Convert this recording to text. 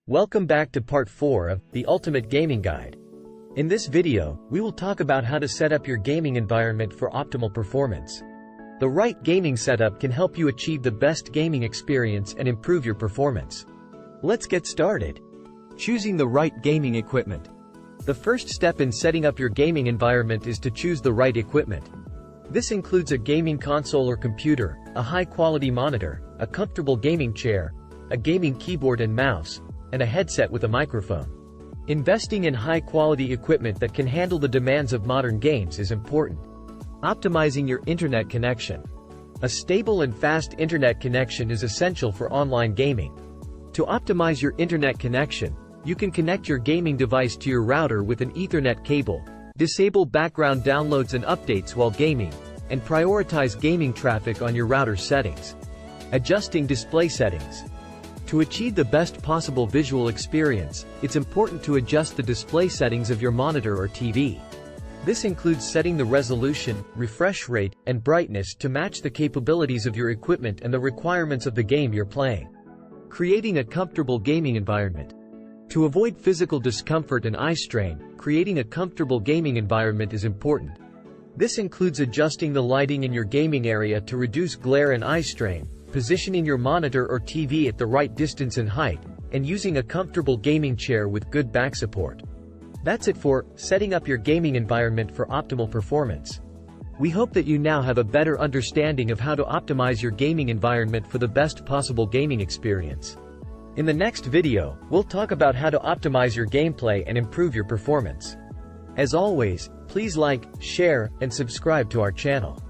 Welcome back to part 4 of The Ultimate Gaming Guide. In this video, we will talk about how to set up your gaming environment for optimal performance. The right gaming setup can help you achieve the best gaming experience and improve your performance. Let's get started. Choosing the right gaming equipment. The first step in setting up your gaming environment is to choose the right equipment. This includes a gaming console or computer, a high-quality monitor, a comfortable gaming chair, a gaming keyboard and mouse, and a headset with a microphone. Investing in high-quality equipment that can handle the demands of modern games is important. Optimizing your internet connection. A stable and fast internet connection is essential for online gaming. To optimize your internet connection, you can connect your gaming device to your router with an Ethernet cable, disable background downloads and updates while gaming, and prioritize gaming traffic on your router settings. Adjusting display settings. To achieve the best possible visual experience, it's important to adjust the display settings of your monitor or TV. This includes setting the resolution, refresh rate, and brightness to match the capabilities of your equipment and the requirements of the game you're playing. Creating a comfortable gaming environment. To avoid physical discomfort and eye strain, creating a comfortable gaming environment is important. This includes adjusting the lighting in your gaming area to reduce glare and eye strain, positioning your monitor or TV at the right distance and height, and using a comfortable gaming chair with good back support. That's it for setting up your gaming environment for optimal performance. We hope that you now have a better understanding of how to optimize your gaming environment for the best possible gaming experience. In the next video, we'll talk about how to optimize your gameplay and improve your performance. As always, please like, share, and subscribe to our channel.